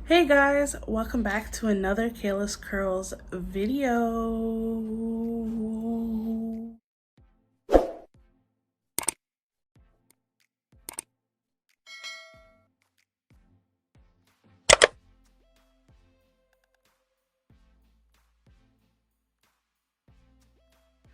Hey guys, welcome back to another Kayla's Curls video.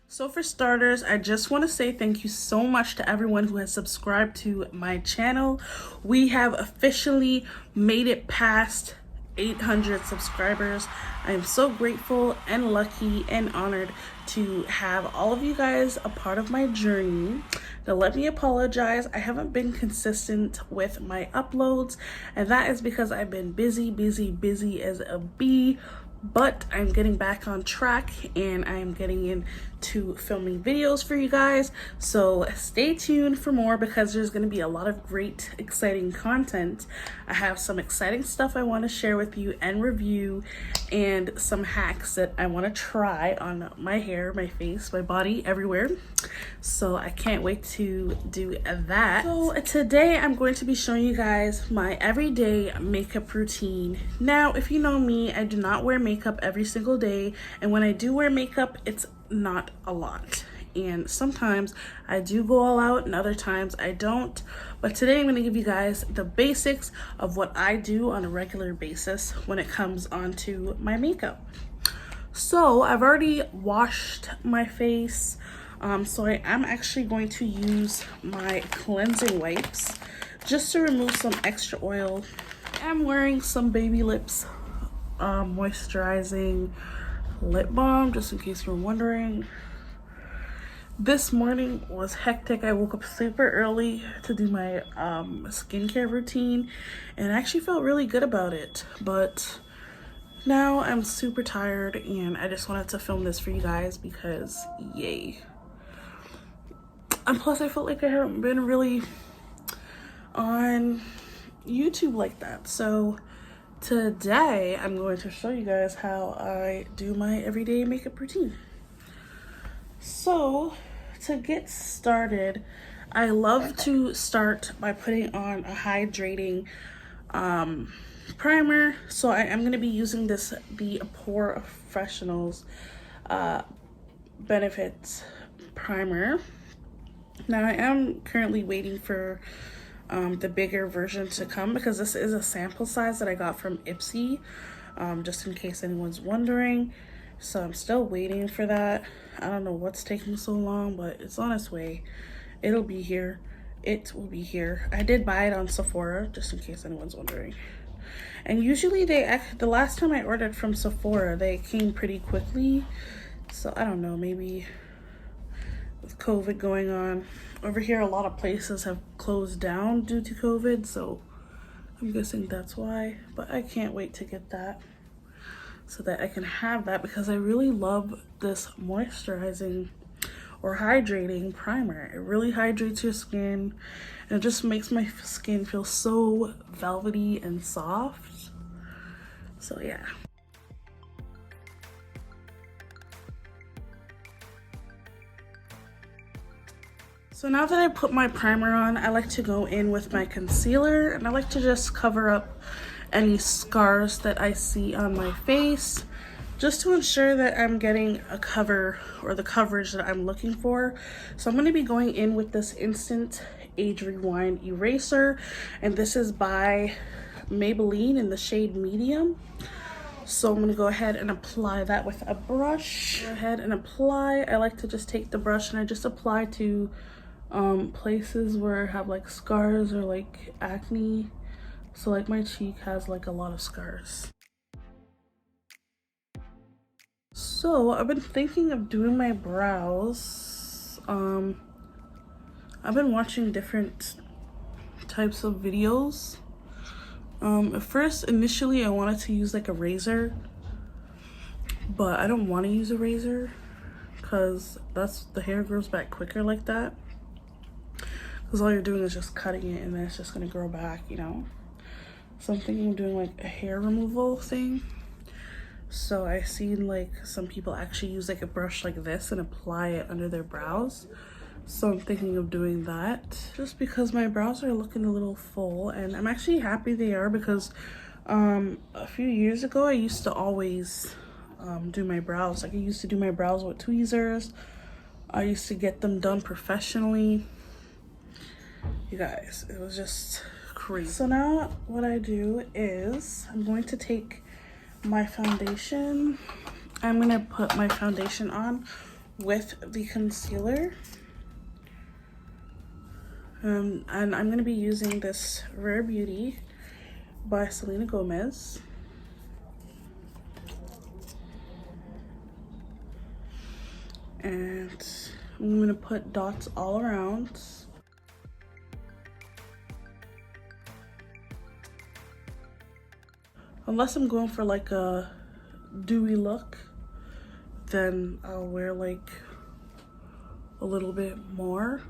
So for starters, I just want to say thank you so much to everyone who has subscribed to my channel. We have officially made it past 800 subscribers. I am so grateful and lucky and honored to have all of you guys a part of my journey. Now let me apologize, I haven't been consistent with my uploads, and that is because I've been busy as a bee. But I'm getting back on track and I'm getting into filming videos for you guys. So stay tuned for more because there's going to be a lot of great, exciting content. I have some exciting stuff I want to share with you and review, and some hacks that I want to try on my hair, my face, my body, everywhere. So I can't wait to do that. So today I'm going to be showing you guys my everyday makeup routine. Now, if you know me, I do not wear makeup every single day, and when I do wear makeup, it's not a lot. And sometimes I do go all out and other times I don't. But today I'm going to give you guys the basics of what I do on a regular basis when it comes onto my makeup. So I've already washed my face. So I am actually going to use my cleansing wipes just to remove some extra oil. I'm wearing some Baby Lips moisturizing lip balm, just in case you're wondering. This morning was hectic. I woke up super early to do my skincare routine, and I actually felt really good about it. But now I'm super tired, and I just wanted to film this for you guys because yay. And plus I felt like I haven't been really on YouTube like that. So today I'm going to show you guys how I do my everyday makeup routine. So to get started, I love to start by putting on a hydrating primer. So I am going to be using the POREfessional's Benefits primer. Now I am currently waiting for the bigger version to come because this is a sample size that I got from Ipsy, just in case anyone's wondering. So I'm still waiting for that. I don't know what's taking so long, but it's on its way. It'll be here. It will be here. I did buy it on Sephora, just in case anyone's wondering. And usually the last time I ordered from Sephora, they came pretty quickly. So I don't know, maybe with COVID going on over here, a lot of places have closed down due to COVID, so I'm guessing that's why. But I can't wait to get that so that I can have that, because I really love this moisturizing or hydrating primer. It really hydrates your skin and it just makes my skin feel so velvety and soft. So yeah. So now that I put my primer on, I like to go in with my concealer, and I like to just cover up any scars that I see on my face, just to ensure that I'm getting a cover or the coverage that I'm looking for. So I'm going to be going in with this Instant Age Rewind Eraser, and this is by Maybelline in the shade Medium. So I'm going to go ahead and apply that with a brush. Go ahead and apply. I like to just take the brush and I just apply to places where I have like scars or like acne. So like my cheek has like a lot of scars. So I've been thinking of doing my brows. I've been watching different types of videos. At first, initially I wanted to use like a razor, but I don't want to use a razor because the hair grows back quicker like that. Because all you're doing is just cutting it and then it's just gonna grow back, you know. So I'm thinking of doing like a hair removal thing. So I've seen like some people actually use like a brush like this and apply it under their brows. So I'm thinking of doing that just because my brows are looking a little full, and I'm actually happy they are because A few years ago, I used to always do my brows. Like I used to do my brows with tweezers. I used to get them done professionally. You guys, it was just crazy. So now what I do is I'm going to take my foundation. I'm gonna put my foundation on with the concealer. And I'm gonna be using this Rare Beauty by Selena Gomez. And I'm gonna put dots all around. Unless I'm going for like a dewy look, then I'll wear like a little bit more.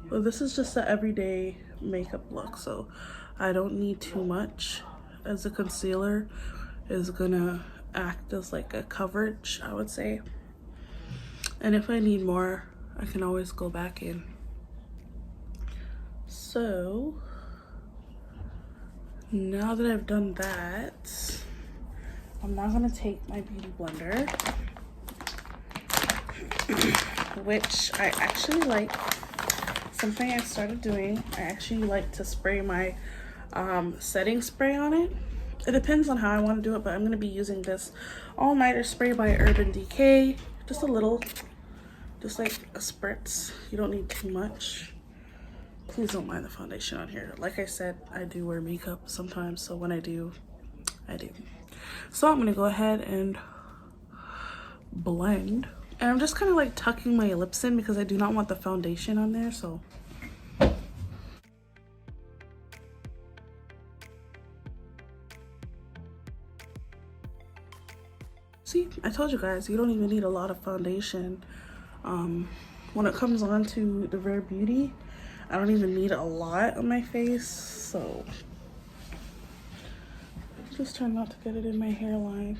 But this is just an everyday makeup look, so I don't need too much, as the concealer is gonna act as like a coverage, I would say. And if I need more, I can always go back in. So now that I've done that, I'm now gonna take my beauty blender, which I actually like. Something I started doing, I actually like to spray my setting spray on it. It depends on how I want to do it, but I'm going to be using this all-nighter spray by Urban Decay. Just a little, just like a spritz. You don't need too much. Please don't mind the foundation on here. Like I said, I do wear makeup sometimes, so when I do, I do. So I'm going to go ahead and blend. And I'm just kind of like tucking my lips in because I do not want the foundation on there, so. See, I told you guys, you don't even need a lot of foundation. When it comes on to the Rare Beauty, I don't even need a lot on my face, so. Just try not to get it in my hairline.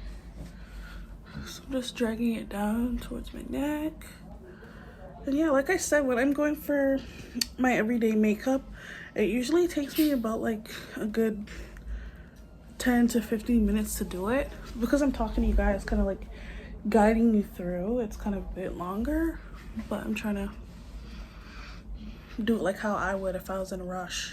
So I'm just dragging it down towards my neck. And yeah, like I said, when I'm going for my everyday makeup, it usually takes me about like a good 10 to 15 minutes to do it. Because I'm talking to you guys, kind of like guiding you through, it's kind of a bit longer. But I'm trying to do it like how I would if I was in a rush.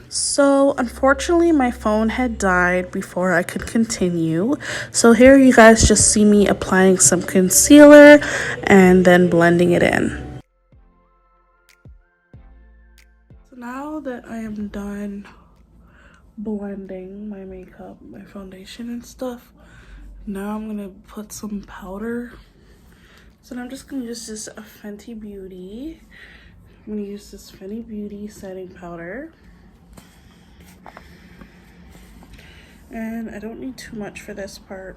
So unfortunately my phone had died before I could continue, so here you guys just see me applying some concealer and then blending it in. So now that I am done blending my makeup, my foundation and stuff, now I'm gonna put some powder. So now I'm just gonna use this Fenty Beauty. I'm gonna use this Fenty Beauty setting powder. And I don't need too much for this part,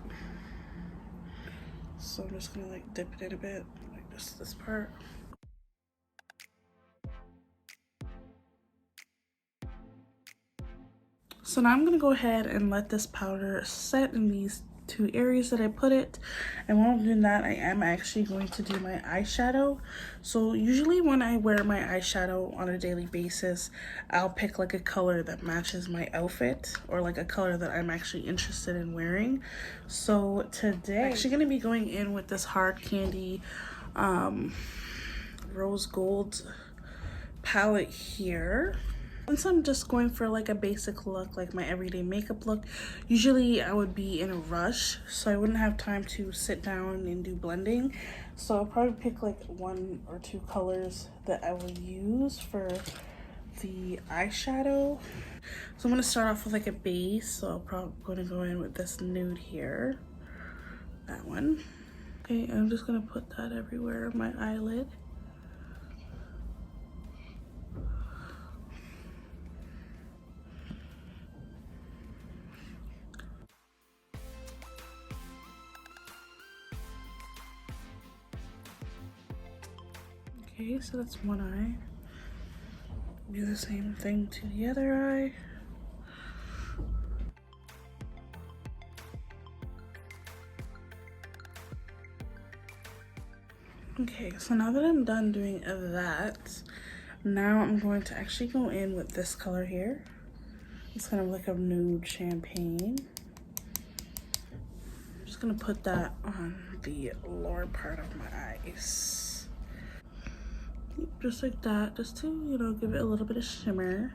so I'm just gonna like dip it in a bit, like just this part. So now I'm gonna go ahead and let this powder set in these two areas that I put it. And while I'm doing that, I am actually going to do my eyeshadow. So usually when I wear my eyeshadow on a daily basis, I'll pick like a color that matches my outfit, or like a color that I'm actually interested in wearing. So today I'm actually gonna be going in with this Hard Candy rose gold palette here. Since I'm just going for like a basic look, like my everyday makeup look, usually I would be in a rush, so I wouldn't have time to sit down and do blending. So I'll probably pick like 1 or 2 colors that I will use for the eyeshadow. So I'm gonna start off with like a base, so I'm probably gonna go in with this nude here, that one. Okay, I'm just gonna put that everywhere on my eyelid. Okay, so that's one eye. Do the same thing to the other eye. Okay, so now that I'm done doing that, now I'm going to actually go in with this color here. It's kind of like a nude champagne. I'm just gonna put that on the lower part of my eyes. Just like that, just to, you know, give it a little bit of shimmer.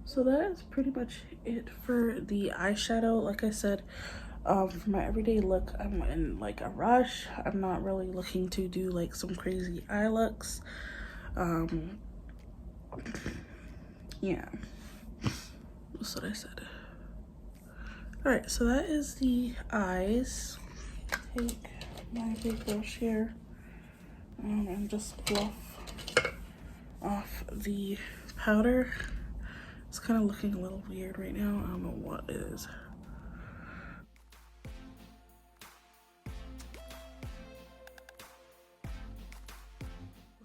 So that is pretty much it for the eyeshadow. Like I said, for my everyday look, I'm in like a rush. I'm not really looking to do like some crazy eye looks. Yeah, that's what I said. All right, so that is the eyes. Take my big brush here and just fluff off the powder. It's kind of looking a little weird right now. I don't know what it is.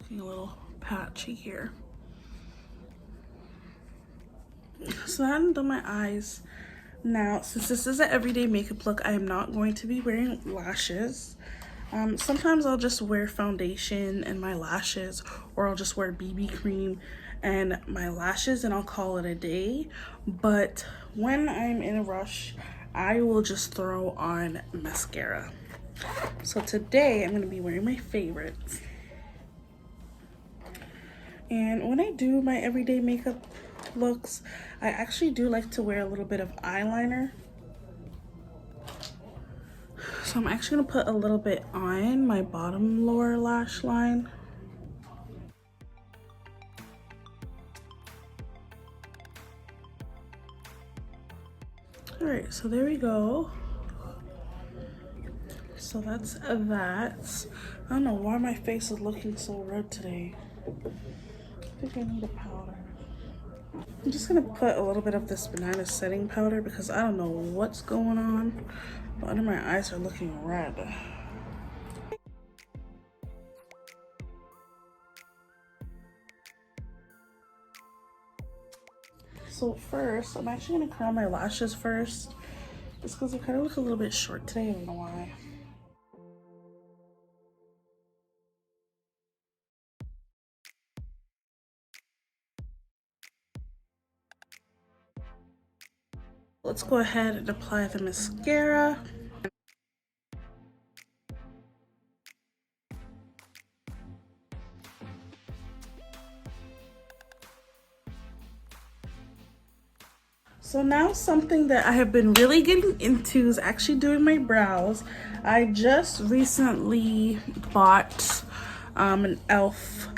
Looking a little patchy here. So I'm done my eyes. Now, since this is an everyday makeup look, I am not going to be wearing lashes. Sometimes I'll just wear foundation and my lashes, or I'll just wear BB cream and my lashes and I'll call it a day. But when I'm in a rush, I will just throw on mascara. So today I'm going to be wearing my favorites. And when I do my everyday makeup looks, I actually do like to wear a little bit of eyeliner. So I'm actually gonna put a little bit on my bottom lower lash line. All right, so there we go. So that's that. I don't know why my face is looking so red today. I think I need a powder. I'm just gonna put a little bit of this banana setting powder because I don't know what's going on, but under my eyes are looking red. So first, I'm actually gonna curl my lashes first, just because they kind of look a little bit short today. I don't know why. Let's go ahead and apply the mascara. So now something that I have been really getting into is actually doing my brows. I just recently bought an e.l.f.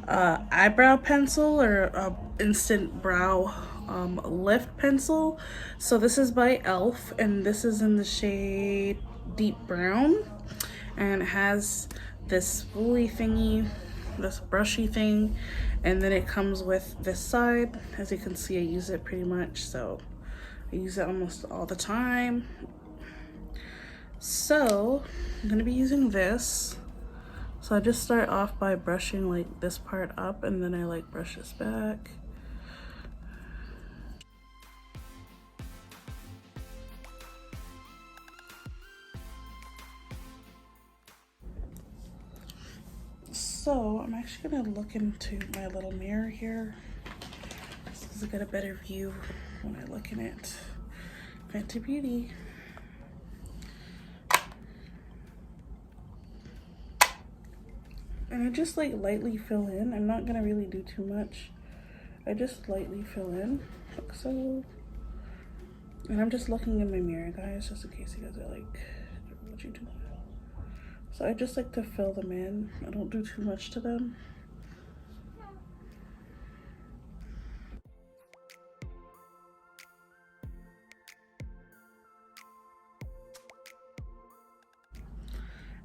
Eyebrow pencil, or instant brow lift pencil. So this is by e.l.f. and this is in the shade Deep Brown, and it has this spoolie thingy, this brushy thing, and then it comes with this side. As you can see, I use it pretty much, so I use it almost all the time. So I'm gonna be using this. So I just start off by brushing like this part up, and then I like brush this back. So I'm actually gonna look into my little mirror here, just to get a better view when I look in it. Fenty Beauty. And I just like lightly fill in. I'm not gonna really do too much. I just lightly fill in, like so. And I'm just looking in my mirror, guys, just in case you guys are like, what you doing? So I just like to fill them in. I don't do too much to them.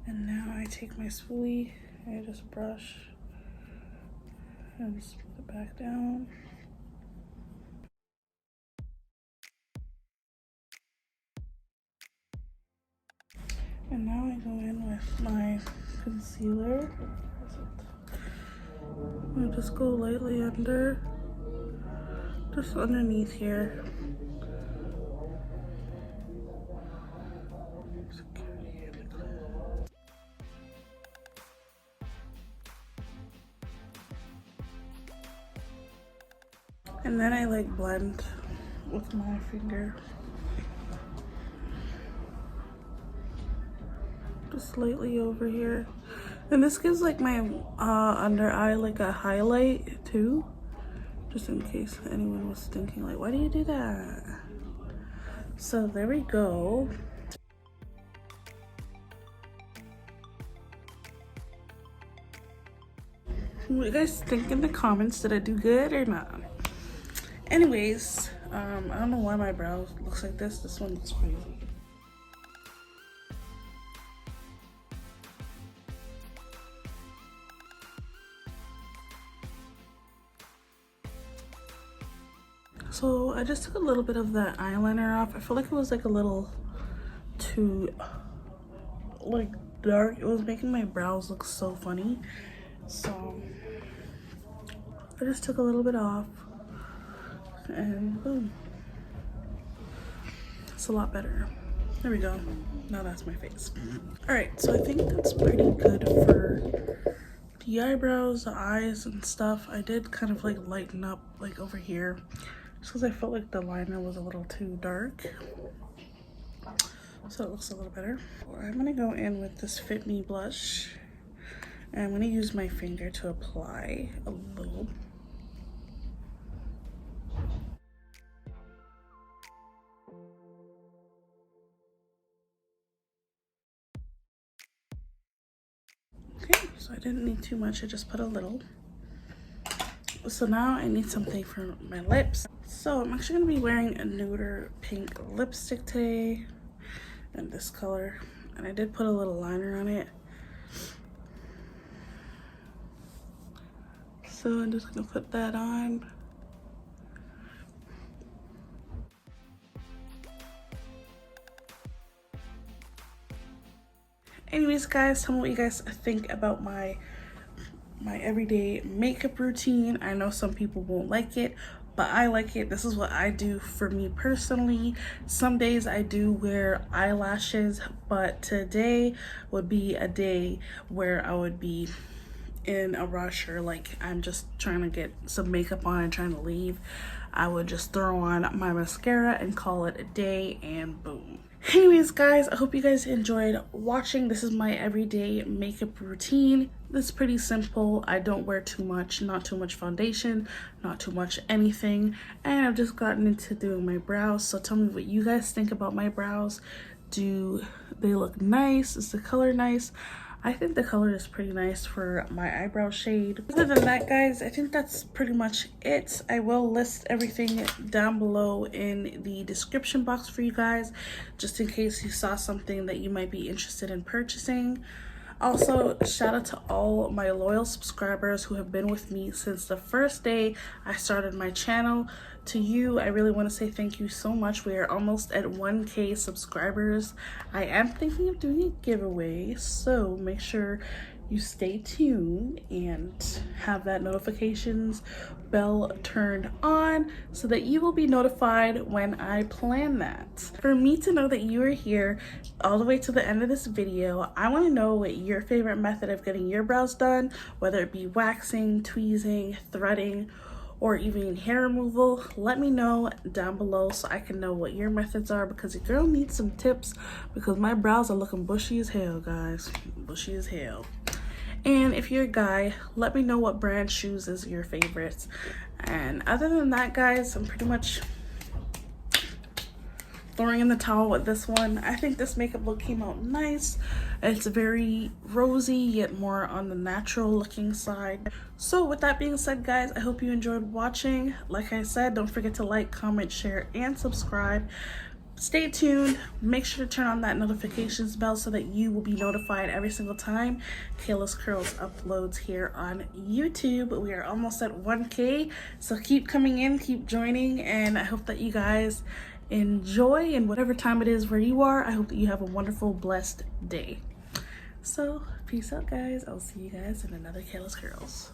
And now I take my spoolie, I just brush and smooth it back down. And now I go in with my concealer. I just go lightly under, just underneath here. And then I like blend with my finger. Just slightly over here. And this gives like my under eye like a highlight too. Just in case anyone was thinking like, why do you do that? So there we go. What do you guys think in the comments? Did I do good or not? Anyways, I don't know why my brow looks like this. This one looks crazy. So I just took a little bit of that eyeliner off. I feel like it was like a little too like dark. It was making my brows look so funny. So I just took a little bit off and boom. It's a lot better. There we go. Now that's my face. All right, so I think that's pretty good for the eyebrows, the eyes and stuff. I did kind of like lighten up like over here just because I felt like the liner was a little too dark. So it looks a little better. I'm gonna go in with this Fit Me blush. And I'm gonna use my finger to apply a little. Okay, so I didn't need too much, I just put a little. So now I need something for my lips. So I'm actually gonna be wearing a nude pink lipstick today in this color. And I did put a little liner on it. So I'm just gonna put that on. Anyways guys, tell me what you guys think about my everyday makeup routine. I know some people won't like it, but I like it. This is what I do for me personally. Some days I do wear eyelashes, but today would be a day where I would be in a rush or like I'm just trying to get some makeup on and trying to leave. I would just throw on my mascara and call it a day and boom. Anyways guys, I hope you guys enjoyed watching. This is my everyday makeup routine. It's pretty simple. I don't wear too much, not too much foundation, not too much anything, and I've just gotten into doing my brows. So tell me what you guys think about my brows. Do they look nice? Is the color nice? I think the color is pretty nice for my eyebrow shade. Other than that guys, I think that's pretty much it. I will list everything down below in the description box for you guys, just in case you saw something that you might be interested in purchasing. Also, shout out to all my loyal subscribers who have been with me since the first day I started my channel. To you, I really want to say thank you so much. We are almost at 1K subscribers. I am thinking of doing a giveaway, so make sure you stay tuned and have that notifications bell turned on so that you will be notified when I plan that. For me to know that you are here all the way to the end of this video, I want to know what your favorite method of getting your brows done, whether it be waxing, tweezing, threading, or even hair removal. Let me know down below so I can know what your methods are, because your girl needs some tips because my brows are looking bushy as hell, guys. Bushy as hell. And if you're a guy, let me know what brand shoes is your favorites. And other than that guys, I'm pretty much throwing in the towel with this one. I think this makeup look came out nice. It's very rosy yet more on the natural looking side. So with that being said guys, I hope you enjoyed watching. Like I said, don't forget to like, comment, share, and subscribe. Stay tuned. Make sure to turn on that notifications bell so that you will be notified every single time Kayla's Curls uploads here on YouTube. We are almost at 1K, so keep coming in, keep joining, and I hope that you guys enjoy, and whatever time it is where you are, I hope that you have a wonderful, blessed day. So peace out guys. I'll see you guys in another Kayla's Curls.